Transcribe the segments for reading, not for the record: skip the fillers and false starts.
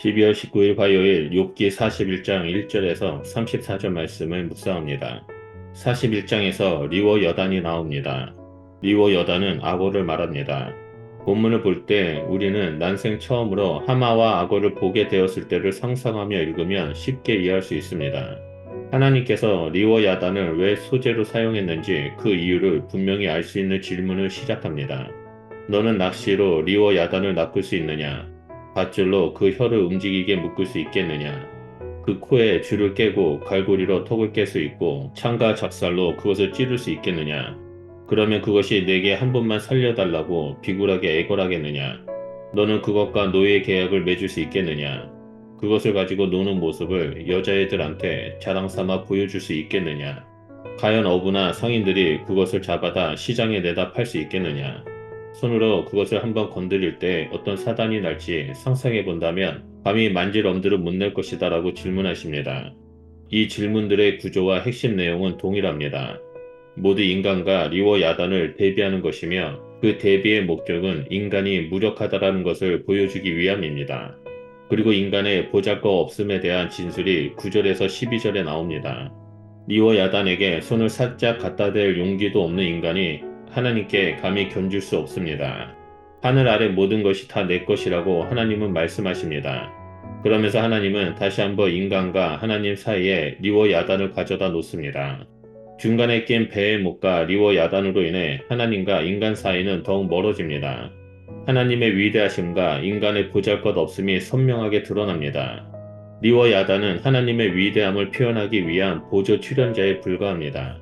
12월 19일 화요일 욥기 41장 1절에서 34절 말씀을 묵상합니다. 41장에서 리워 여단이 나옵니다. 리워 여단은 악어를 말합니다. 본문을 볼 때 우리는 난생 처음으로 하마와 악어를 보게 되었을 때를 상상하며 읽으면 쉽게 이해할 수 있습니다. 하나님께서 리워 야단을 왜 소재로 사용했는지 그 이유를 분명히 알 수 있는 질문을 시작합니다. 너는 낚시로 리워 야단을 낚을 수 있느냐? 밧줄로 그 혀를 움직이게 묶을 수 있겠느냐? 그 코에 줄을 깨고 갈고리로 턱을 깰 수 있고 창과 작살로 그것을 찌를 수 있겠느냐? 그러면 그것이 내게 한 번만 살려달라고 비굴하게 애걸하겠느냐? 너는 그것과 노예 계약을 맺을 수 있겠느냐? 그것을 가지고 노는 모습을 여자애들한테 자랑삼아 보여줄 수 있겠느냐? 과연 어부나 상인들이 그것을 잡아다 시장에 내다 팔 수 있겠느냐? 손으로 그것을 한번 건드릴 때 어떤 사단이 날지 상상해 본다면 감히 만질 엄두를 못 낼 것이다 라고 질문하십니다. 이 질문들의 구조와 핵심 내용은 동일합니다. 모두 인간과 리워 야단을 대비하는 것이며 그 대비의 목적은 인간이 무력하다라는 것을 보여주기 위함입니다. 그리고 인간의 보잘것없음에 대한 진술이 9절에서 12절에 나옵니다. 리워 야단에게 손을 살짝 갖다 댈 용기도 없는 인간이 하나님께 감히 견줄 수 없습니다. 하늘 아래 모든 것이 다 내 것이라고 하나님은 말씀하십니다. 그러면서 하나님은 다시 한번 인간과 하나님 사이에 리워 야단을 가져다 놓습니다. 중간에 낀 배의 목과 리워 야단으로 인해 하나님과 인간 사이는 더욱 멀어집니다. 하나님의 위대하심과 인간의 보잘것없음이 선명하게 드러납니다. 리워 야단은 하나님의 위대함을 표현하기 위한 보조 출연자에 불과합니다.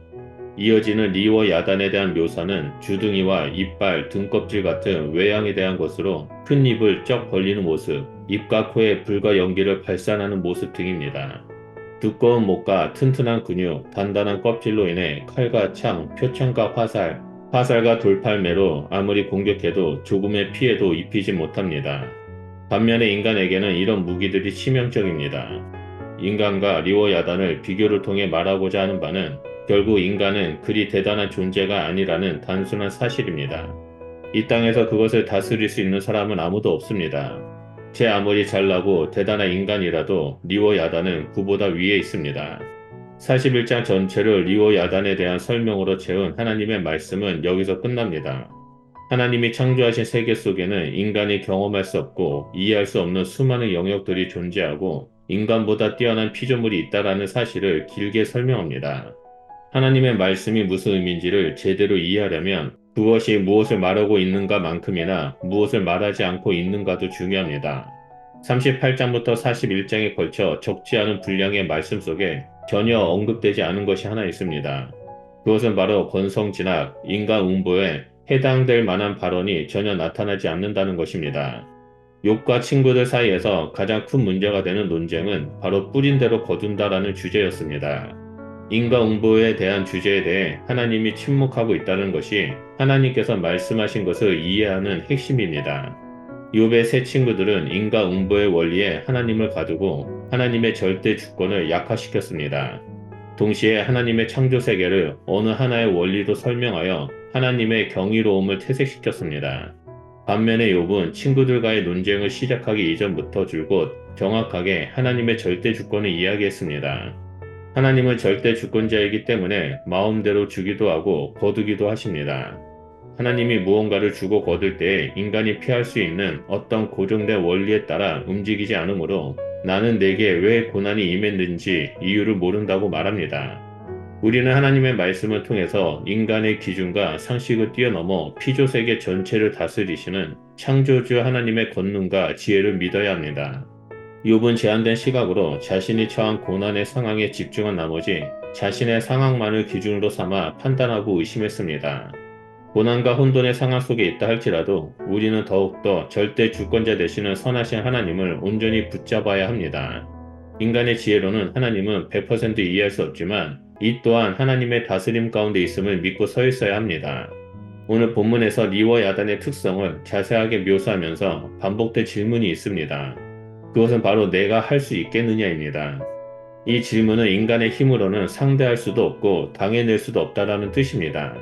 이어지는 리워 야단에 대한 묘사는 주둥이와 이빨, 등껍질 같은 외양에 대한 것으로 큰 입을 쩍 벌리는 모습, 입과 코에 불과 연기를 발산하는 모습 등입니다. 두꺼운 목과 튼튼한 근육, 단단한 껍질로 인해 칼과 창, 표창과 화살과 돌팔매로 아무리 공격해도 조금의 피해도 입히지 못합니다. 반면에 인간에게는 이런 무기들이 치명적입니다. 인간과 리워 야단을 비교를 통해 말하고자 하는 바는 결국 인간은 그리 대단한 존재가 아니라는 단순한 사실입니다. 이 땅에서 그것을 다스릴 수 있는 사람은 아무도 없습니다. 제 아무리 잘나고 대단한 인간이라도 리워 야단은 그보다 위에 있습니다. 41장 전체를 리워 야단에 대한 설명으로 채운 하나님의 말씀은 여기서 끝납니다. 하나님이 창조하신 세계 속에는 인간이 경험할 수 없고 이해할 수 없는 수많은 영역들이 존재하고 인간보다 뛰어난 피조물이 있다라는 사실을 길게 설명합니다. 하나님의 말씀이 무슨 의미인지를 제대로 이해하려면 그것이 무엇을 말하고 있는가만큼이나 무엇을 말하지 않고 있는가도 중요합니다. 38장부터 41장에 걸쳐 적지 않은 분량의 말씀 속에 전혀 언급되지 않은 것이 하나 있습니다. 그것은 바로 권성진학, 인간 운보에 해당될 만한 발언이 전혀 나타나지 않는다는 것입니다. 욥과 친구들 사이에서 가장 큰 문제가 되는 논쟁은 바로 뿌린 대로 거둔다라는 주제였습니다. 인과응보에 대한 주제에 대해 하나님이 침묵하고 있다는 것이 하나님께서 말씀하신 것을 이해하는 핵심입니다. 욥의 세 친구들은 인과응보의 원리에 하나님을 가두고 하나님의 절대 주권을 약화시켰습니다. 동시에 하나님의 창조 세계를 어느 하나의 원리로 설명하여 하나님의 경이로움을 퇴색시켰습니다. 반면에 욥은 친구들과의 논쟁을 시작하기 이전부터 줄곧 정확하게 하나님의 절대 주권을 이야기했습니다. 하나님은 절대 주권자이기 때문에 마음대로 주기도 하고 거두기도 하십니다. 하나님이 무언가를 주고 거둘 때 인간이 피할 수 있는 어떤 고정된 원리에 따라 움직이지 않으므로 나는 내게 왜 고난이 임했는지 이유를 모른다고 말합니다. 우리는 하나님의 말씀을 통해서 인간의 기준과 상식을 뛰어넘어 피조세계 전체를 다스리시는 창조주 하나님의 권능과 지혜를 믿어야 합니다. 욥은 제한된 시각으로 자신이 처한 고난의 상황에 집중한 나머지 자신의 상황만을 기준으로 삼아 판단하고 의심했습니다. 고난과 혼돈의 상황 속에 있다 할지라도 우리는 더욱더 절대 주권자 되시는 선하신 하나님을 온전히 붙잡아야 합니다. 인간의 지혜로는 하나님은 100% 이해할 수 없지만 이 또한 하나님의 다스림 가운데 있음을 믿고 서 있어야 합니다. 오늘 본문에서 리워 야단의 특성을 자세하게 묘사하면서 반복된 질문이 있습니다. 그것은 바로 내가 할 수 있겠느냐입니다. 이 질문은 인간의 힘으로는 상대할 수도 없고 당해낼 수도 없다라는 뜻입니다.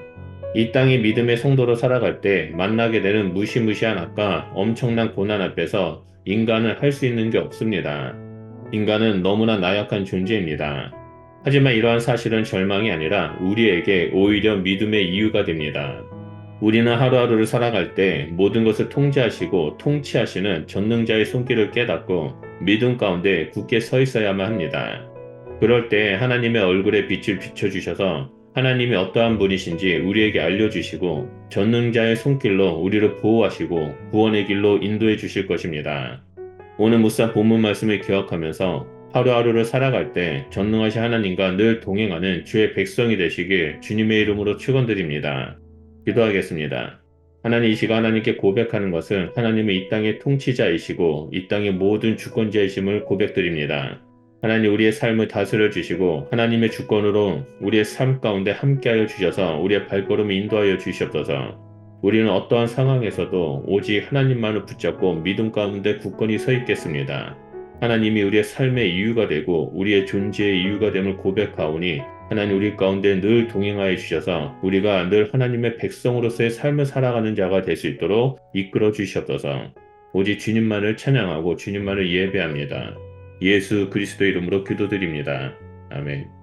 이 땅의 믿음의 성도로 살아갈 때 만나게 되는 무시무시한 악과 엄청난 고난 앞에서 인간은 할 수 있는 게 없습니다. 인간은 너무나 나약한 존재입니다. 하지만 이러한 사실은 절망이 아니라 우리에게 오히려 믿음의 이유가 됩니다. 우리는 하루하루를 살아갈 때 모든 것을 통제하시고 통치하시는 전능자의 손길을 깨닫고 믿음 가운데 굳게 서 있어야만 합니다. 그럴 때 하나님의 얼굴에 빛을 비춰주셔서 하나님이 어떠한 분이신지 우리에게 알려주시고 전능자의 손길로 우리를 보호하시고 구원의 길로 인도해 주실 것입니다. 오늘 묵상 본문 말씀을 기억하면서 하루하루를 살아갈 때 전능하신 하나님과 늘 동행하는 주의 백성이 되시길 주님의 이름으로 축원드립니다. 기도하겠습니다. 하나님, 이 시간 하나님께 고백하는 것은 하나님은 이 땅의 통치자이시고 이 땅의 모든 주권자이심을 고백드립니다. 하나님, 우리의 삶을 다스려 주시고 하나님의 주권으로 우리의 삶 가운데 함께하여 주셔서 우리의 발걸음을 인도하여 주시옵소서. 우리는 어떠한 상황에서도 오직 하나님만을 붙잡고 믿음 가운데 굳건히 서 있겠습니다. 하나님이 우리의 삶의 이유가 되고 우리의 존재의 이유가 됨을 고백하오니 하나님, 우리 가운데 늘 동행하여 주셔서 우리가 늘 하나님의 백성으로서의 삶을 살아가는 자가 될 수 있도록 이끌어 주시옵소서. 오직 주님만을 찬양하고 주님만을 예배합니다. 예수 그리스도 이름으로 기도드립니다. 아멘.